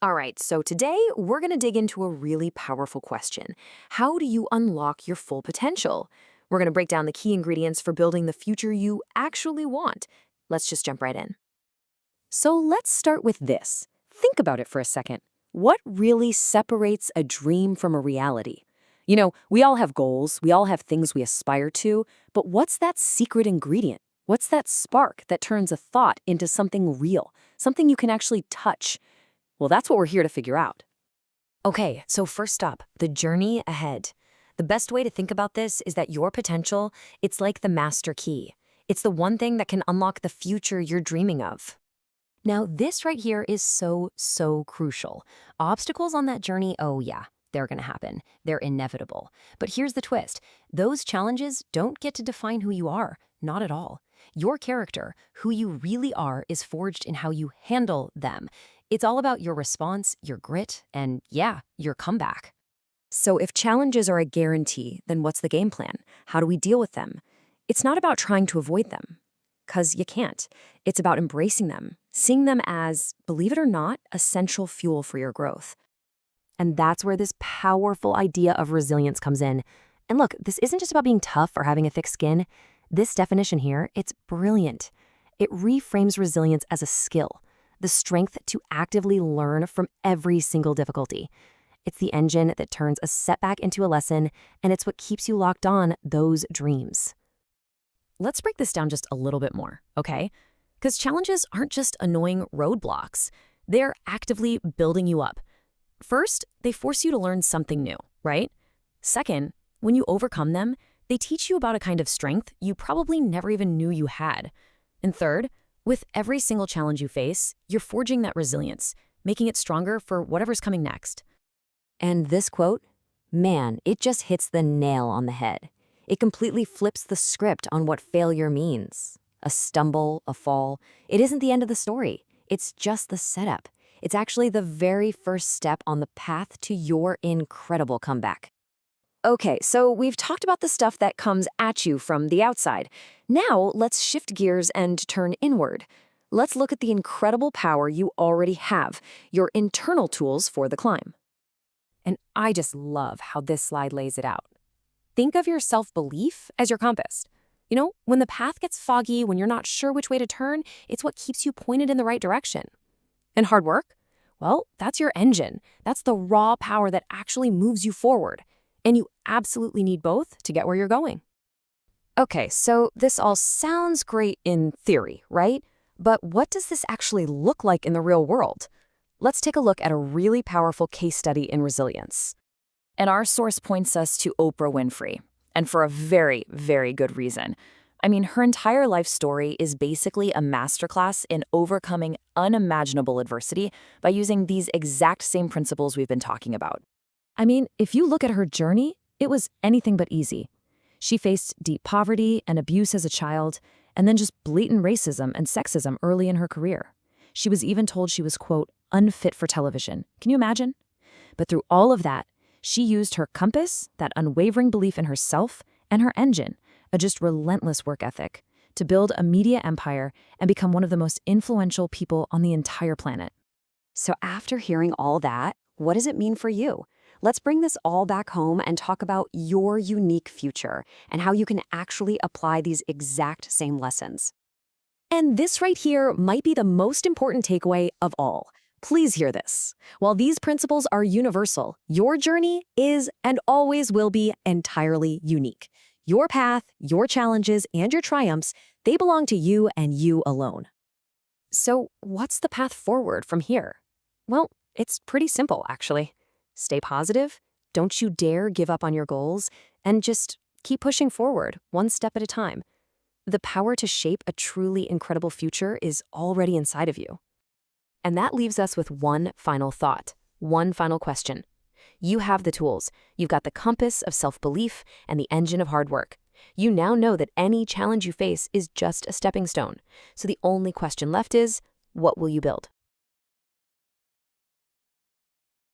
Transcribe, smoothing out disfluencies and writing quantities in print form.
All right, so today we're going to dig into a really powerful question. How do you unlock your full potential? We're going to break down the key ingredients for building the future you actually want. Let's just jump right in. So let's start with this. Think about it for a second. What really separates a dream from a reality? We all have goals, we all have things we aspire to, but what's that secret ingredient? What's that spark that turns a thought into something real, something you can actually touch? Well, that's what we're here to figure out. Okay, so first up, the journey ahead. The best way to think about this is that your potential, it's like the master key. It's the one thing that can unlock the future you're dreaming of. Now, this right here is so crucial. Obstacles on that journey, oh yeah, they're gonna happen. They're inevitable. But here's the twist. Those challenges don't get to define who you are, not at all. Your character, who you really are, is forged in how you handle them. It's all about your response, your grit, and yeah, your comeback. So if challenges are a guarantee, then what's the game plan? How do we deal with them? It's not about trying to avoid them, because you can't. It's about embracing them, seeing them as, believe it or not, essential fuel for your growth. And that's where this powerful idea of resilience comes in. And look, this isn't just about being tough or having a thick skin. This definition here, it's brilliant. It reframes resilience as a skill, the strength to actively learn from every single difficulty. It's the engine that turns a setback into a lesson, and it's what keeps you locked on those dreams. Let's break this down just a little bit more, okay? Because challenges aren't just annoying roadblocks. They're actively building you up. First, they force you to learn something new, right? Second, when you overcome them, they teach you about a kind of strength you probably never even knew you had. And third, with every single challenge you face, you're forging that resilience, making it stronger for whatever's coming next. And this quote, man, it just hits the nail on the head. It completely flips the script on what failure means. A stumble, a fall, it isn't the end of the story. It's just the setup. It's actually the very first step on the path to your incredible comeback. Okay, so we've talked about the stuff that comes at you from the outside. Now, let's shift gears and turn inward. Let's look at the incredible power you already have, your internal tools for the climb. And I just love how this slide lays it out. Think of your self-belief as your compass. When the path gets foggy, when you're not sure which way to turn, it's what keeps you pointed in the right direction. And hard work? Well, that's your engine. That's the raw power that actually moves you forward. And you absolutely need both to get where you're going. Okay, so this all sounds great in theory, right? But what does this actually look like in the real world? Let's take a look at a really powerful case study in resilience. And our source points us to Oprah Winfrey, and for a very, very good reason. I mean, her entire life story is basically a masterclass in overcoming unimaginable adversity by using these exact same principles we've been talking about. I mean, if you look at her journey, it was anything but easy. She faced deep poverty and abuse as a child, and then just blatant racism and sexism early in her career. She was even told she was, quote, unfit for television. Can you imagine? But through all of that, she used her compass, that unwavering belief in herself, and her engine, a just relentless work ethic, to build a media empire and become one of the most influential people on the entire planet. So after hearing all that, what does it mean for you? Let's bring this all back home and talk about your unique future and how you can actually apply these exact same lessons. And this right here might be the most important takeaway of all. Please hear this. While these principles are universal, your journey is and always will be entirely unique. Your path, your challenges, and your triumphs, they belong to you and you alone. So what's the path forward from here? Well, it's pretty simple, actually. Stay positive, don't you dare give up on your goals, and just keep pushing forward, one step at a time. The power to shape a truly incredible future is already inside of you. And that leaves us with one final thought, one final question. You have the tools. You've got the compass of self-belief and the engine of hard work. You now know that any challenge you face is just a stepping stone. So the only question left is, what will you build?